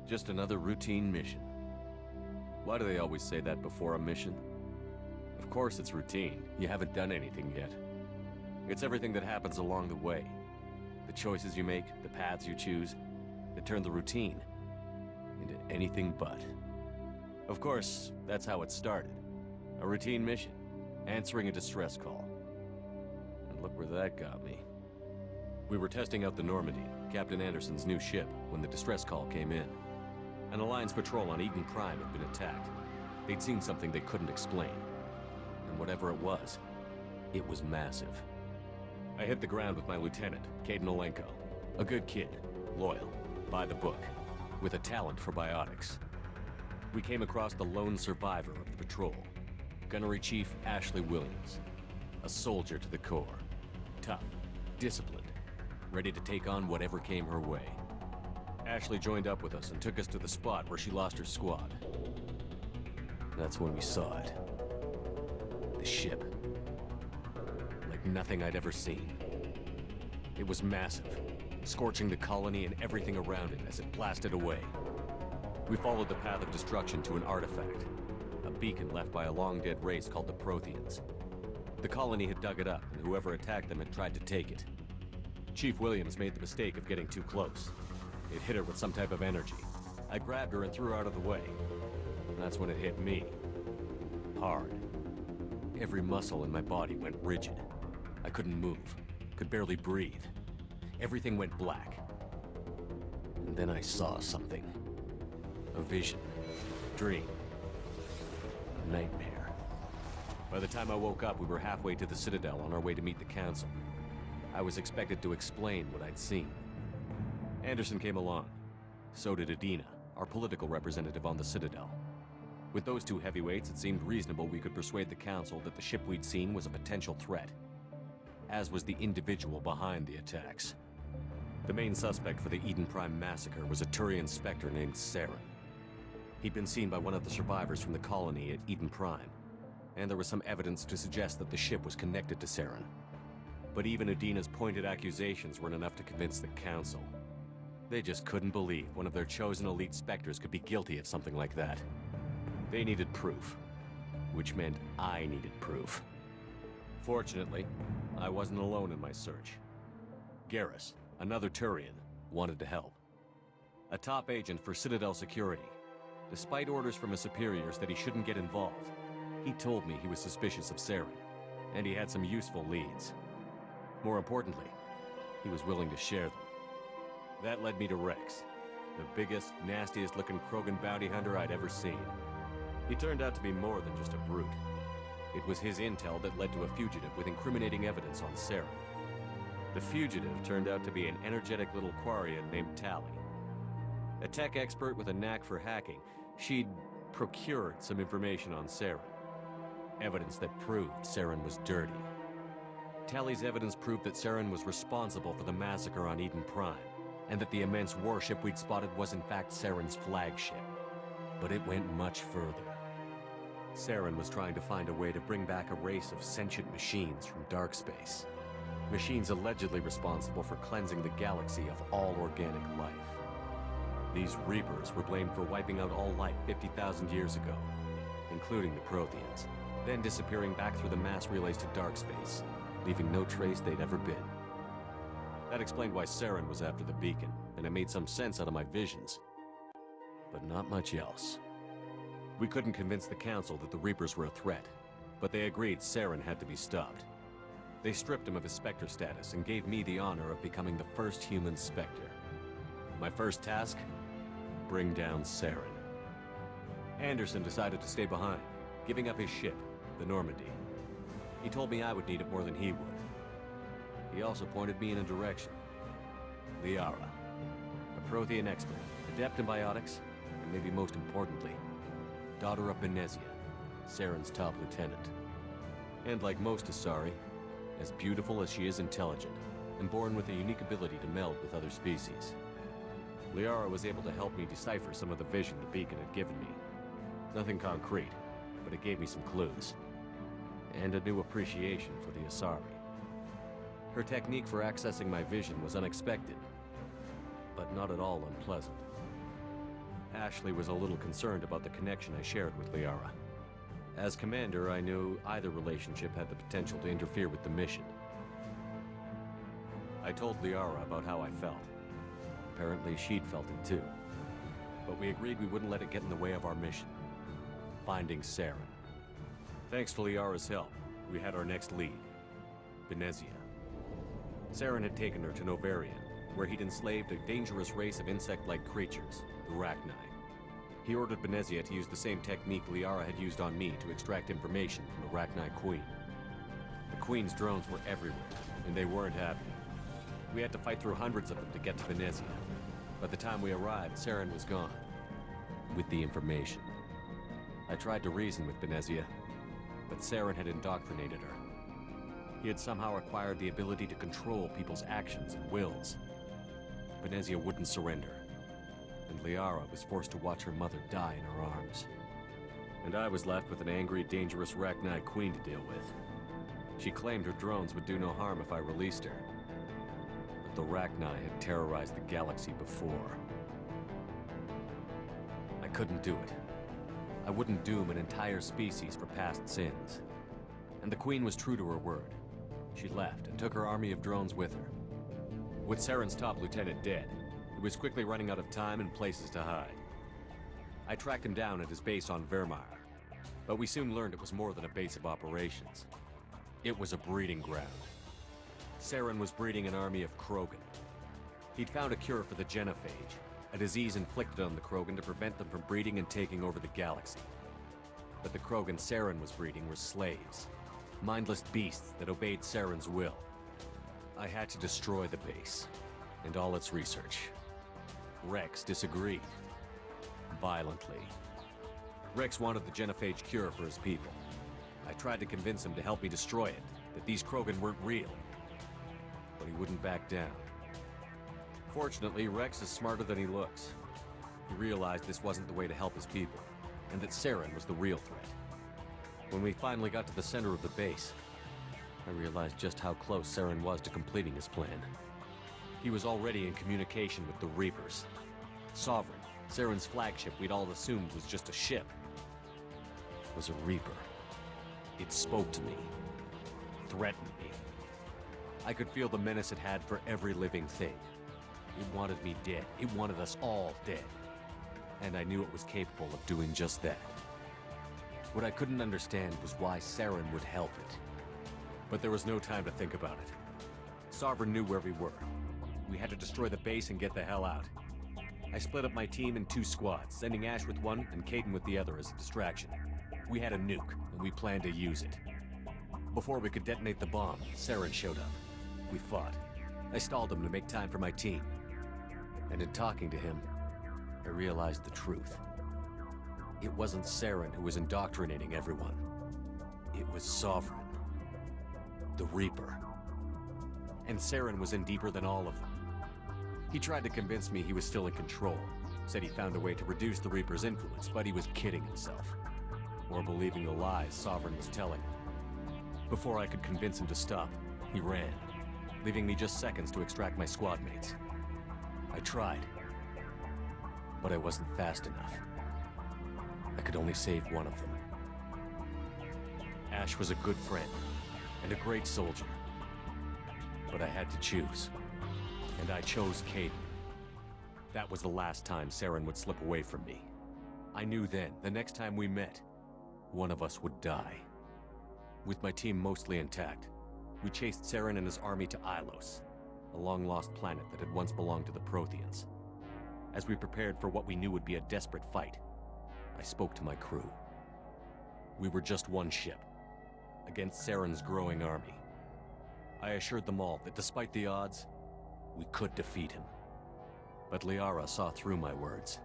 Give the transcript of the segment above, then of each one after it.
Just another routine mission. Why do they always say that before a mission? Of course it's routine. You haven't done anything yet. It's everything that happens along the way. The choices you make, the paths you choose, that turn the routine into anything but. Of course, that's how it started. A routine mission, answering a distress call. And look where that got me. We were testing out the Normandy, Captain Anderson's new ship, when the distress call came in. An Alliance patrol on Eden Prime had been attacked. They'd seen something they couldn't explain. And whatever it was massive. I hit the ground with my lieutenant, Kaidan Olenko. A good kid, loyal, by the book, with a talent for biotics. We came across the lone survivor of the patrol, Gunnery Chief Ashley Williams. A soldier to the core. Tough, disciplined, ready to take on whatever came her way. Ashley joined up with us and took us to the spot where she lost her squad. That's when we saw it. The ship. Like nothing I'd ever seen. It was massive, scorching the colony and everything around it as it blasted away. We followed the path of destruction to an artifact, a beacon left by a long-dead race called the Protheans. The colony had dug it up, and whoever attacked them had tried to take it. Chief Williams made the mistake of getting too close. It hit her with some type of energy. I grabbed her and threw her out of the way. And that's when it hit me. Hard. Every muscle in my body went rigid. I couldn't move, could barely breathe. Everything went black. And then I saw something. A vision. Dream. A nightmare. By the time I woke up, we were halfway to the Citadel on our way to meet the Council. I was expected to explain what I'd seen. Anderson came along. So did Adina, our political representative on the Citadel. With those two heavyweights, it seemed reasonable we could persuade the Council that the ship we'd seen was a potential threat, as was the individual behind the attacks. The main suspect for the Eden Prime massacre was a Turian Spectre named Saren. He'd been seen by one of the survivors from the colony at Eden Prime, and there was some evidence to suggest that the ship was connected to Saren. But even Adina's pointed accusations weren't enough to convince the Council. They just couldn't believe one of their chosen elite Spectres could be guilty of something like that. They needed proof, which meant I needed proof. Fortunately, I wasn't alone in my search. Garrus, another Turian, wanted to help. A top agent for Citadel Security. Despite orders from his superiors that he shouldn't get involved, he told me he was suspicious of Saren, and he had some useful leads. More importantly, he was willing to share them. That led me to Rex, the biggest, nastiest-looking Krogan bounty hunter I'd ever seen. He turned out to be more than just a brute. It was his intel that led to a fugitive with incriminating evidence on Saren. The fugitive turned out to be an energetic little Quarian named Tali. A tech expert with a knack for hacking, she'd procured some information on Saren. Evidence that proved Saren was dirty. Tali's evidence proved that Saren was responsible for the massacre on Eden Prime, and that the immense warship we'd spotted was in fact Saren's flagship. But it went much further. Saren was trying to find a way to bring back a race of sentient machines from dark space. Machines allegedly responsible for cleansing the galaxy of all organic life. These Reapers were blamed for wiping out all life 50,000 years ago, including the Protheans, then disappearing back through the mass relays to dark space, leaving no trace they'd ever been. That explained why Saren was after the beacon, and it made some sense out of my visions. But not much else. We couldn't convince the Council that the Reapers were a threat, but they agreed Saren had to be stopped. They stripped him of his Spectre status and gave me the honor of becoming the first human Spectre. My first task? Bring down Saren. Anderson decided to stay behind, giving up his ship, the Normandy. He told me I would need it more than he would. He also pointed me in a direction. Liara, a Prothean expert, adept in biotics, and maybe most importantly, daughter of Benezia, Saren's top lieutenant. And like most Asari, as beautiful as she is intelligent, and born with a unique ability to meld with other species. Liara was able to help me decipher some of the vision the beacon had given me. Nothing concrete, but it gave me some clues. And a new appreciation for the Asari. Her technique for accessing my vision was unexpected, but not at all unpleasant. Ashley was a little concerned about the connection I shared with Liara. As commander, I knew either relationship had the potential to interfere with the mission. I told Liara about how I felt. Apparently, she'd felt it too. But we agreed we wouldn't let it get in the way of our mission. Finding Saren. Thanks to Liara's help, we had our next lead. Benezia. Saren had taken her to Novarian, where he'd enslaved a dangerous race of insect-like creatures, the Rachni. He ordered Benezia to use the same technique Liara had used on me to extract information from the Rachni Queen. The Queen's drones were everywhere, and they weren't happy. We had to fight through hundreds of them to get to Benezia. By the time we arrived, Saren was gone. With the information. I tried to reason with Benezia, but Saren had indoctrinated her. He had somehow acquired the ability to control people's actions and wills. Benezia wouldn't surrender, and Liara was forced to watch her mother die in her arms. And I was left with an angry, dangerous Rachni Queen to deal with. She claimed her drones would do no harm if I released her. But the Rachni had terrorized the galaxy before. I couldn't do it. I wouldn't doom an entire species for past sins. And the Queen was true to her word. She left and took her army of drones with her. With Saren's top lieutenant dead, he was quickly running out of time and places to hide. I tracked him down at his base on Vermeer, but we soon learned it was more than a base of operations. It was a breeding ground. Saren was breeding an army of Krogan. He'd found a cure for the genophage, a disease inflicted on the Krogan to prevent them from breeding and taking over the galaxy. But the Krogan Saren was breeding were slaves, mindless beasts that obeyed Saren's will. I had to destroy the base, and all its research. Rex disagreed. Violently. Rex wanted the genophage cure for his people. I tried to convince him to help me destroy it, that these Krogan weren't real. But he wouldn't back down. Fortunately, Rex is smarter than he looks. He realized this wasn't the way to help his people, and that Saren was the real threat. When we finally got to the center of the base, I realized just how close Saren was to completing his plan. He was already in communication with the Reapers. Sovereign, Saren's flagship we'd all assumed was just a ship, was a Reaper. It spoke to me, threatened me. I could feel the menace it had for every living thing. It wanted me dead. It wanted us all dead. And I knew it was capable of doing just that. What I couldn't understand was why Saren would help it. But there was no time to think about it. Sovereign knew where we were. We had to destroy the base and get the hell out. I split up my team in 2 squads, sending Ash with one and Kaidan with the other as a distraction. We had a nuke, and we planned to use it. Before we could detonate the bomb, Saren showed up. We fought. I stalled him to make time for my team. And in talking to him, I realized the truth. It wasn't Saren who was indoctrinating everyone. It was Sovereign. The Reaper. And Saren was in deeper than all of them. He tried to convince me he was still in control. Said he found a way to reduce the Reaper's influence, but he was kidding himself. Or believing the lies Sovereign was telling him. Before I could convince him to stop, he ran, leaving me just seconds to extract my squad mates. I tried, but I wasn't fast enough. I could only save one of them. Ash was a good friend, and a great soldier. But I had to choose, and I chose Kaidan. That was the last time Saren would slip away from me. I knew then, the next time we met, one of us would die. With my team mostly intact, we chased Saren and his army to Ilos, a long-lost planet that had once belonged to the Protheans. As we prepared for what we knew would be a desperate fight, I spoke to my crew. We were just one ship, against Saren's growing army. I assured them all that despite the odds, we could defeat him. But Liara saw through my words.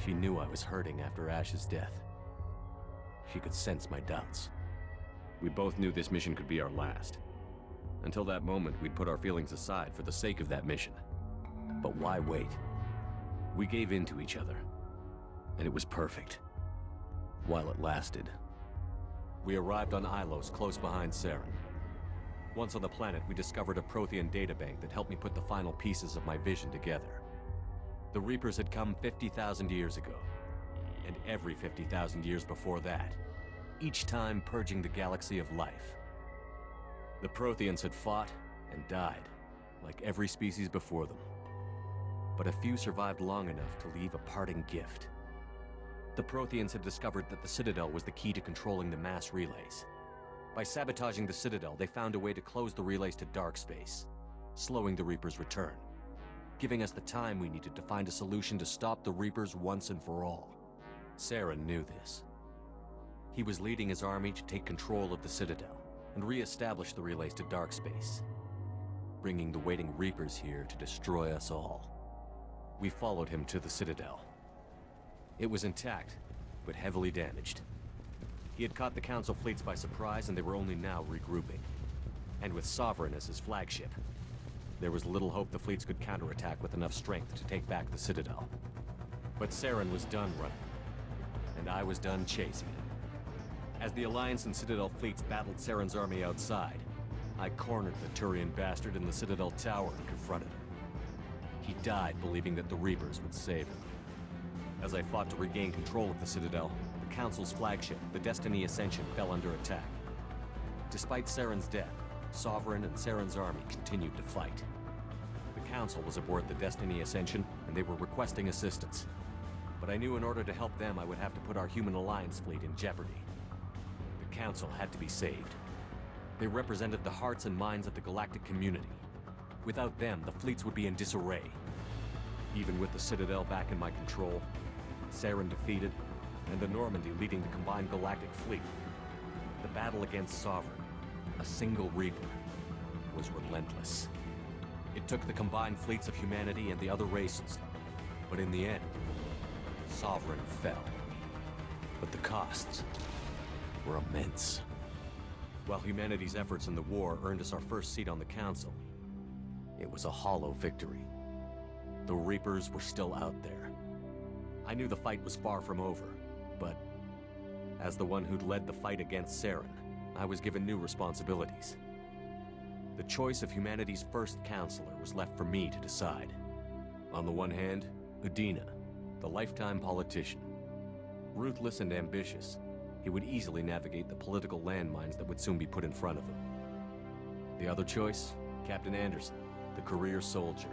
She knew I was hurting after Ash's death. She could sense my doubts. We both knew this mission could be our last. Until that moment, we'd put our feelings aside for the sake of that mission. But why wait? We gave in to each other, and it was perfect. While it lasted. We arrived on Ilos, close behind Saren. Once on the planet, we discovered a Prothean databank that helped me put the final pieces of my vision together. The Reapers had come 50,000 years ago, and every 50,000 years before that, each time purging the galaxy of life. The Protheans had fought and died, like every species before them. But a few survived long enough to leave a parting gift. The Protheans had discovered that the Citadel was the key to controlling the mass relays. By sabotaging the Citadel, they found a way to close the relays to dark space, slowing the Reapers' return, giving us the time we needed to find a solution to stop the Reapers once and for all. Saren knew this. He was leading his army to take control of the Citadel and re-establish the relays to dark space, bringing the waiting Reapers here to destroy us all. We followed him to the Citadel. It was intact, but heavily damaged. He had caught the Council fleets by surprise, and they were only now regrouping. And with Sovereign as his flagship, there was little hope the fleets could counterattack with enough strength to take back the Citadel. But Saren was done running, and I was done chasing him. As the Alliance and Citadel fleets battled Saren's army outside, I cornered the Turian bastard in the Citadel tower and confronted him. He died believing that the Reapers would save him. As I fought to regain control of the Citadel, the Council's flagship, the Destiny Ascension, fell under attack. Despite Saren's death, Sovereign and Saren's army continued to fight. The Council was aboard the Destiny Ascension, and they were requesting assistance. But I knew in order to help them, I would have to put our human Alliance fleet in jeopardy. The Council had to be saved. They represented the hearts and minds of the galactic community. Without them, the fleets would be in disarray. Even with the Citadel back in my control, Saren defeated, and the Normandy leading the combined galactic fleet, the battle against Sovereign, a single Reaper, was relentless. It took the combined fleets of humanity and the other races, but in the end, Sovereign fell. But the costs were immense. While humanity's efforts in the war earned us our first seat on the Council, it was a hollow victory. The Reapers were still out there. I knew the fight was far from over, but as the one who'd led the fight against Saren, I was given new responsibilities. The choice of humanity's first counselor was left for me to decide. On the one hand, Udina, the lifetime politician. Ruthless and ambitious, he would easily navigate the political landmines that would soon be put in front of him. The other choice, Captain Anderson, the career soldier.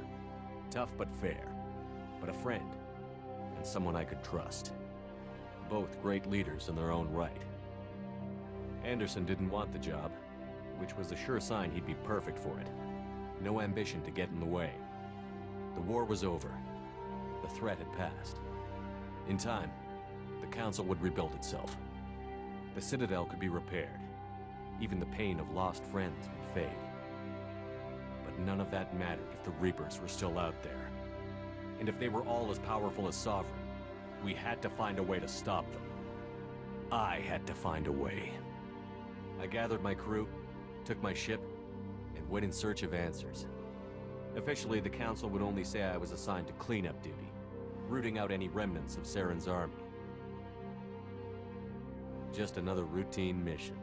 Tough but fair, but a friend, and someone I could trust. Both great leaders in their own right. Anderson didn't want the job, which was a sure sign he'd be perfect for it. No ambition to get in the way. The war was over. The threat had passed. In time, the Council would rebuild itself. The Citadel could be repaired. Even the pain of lost friends would fade. But none of that mattered if the Reapers were still out there. And if they were all as powerful as Sovereign, we had to find a way to stop them. I had to find a way. I gathered my crew, took my ship, and went in search of answers. Officially, the Council would only say I was assigned to cleanup duty, rooting out any remnants of Saren's army. Just another routine mission.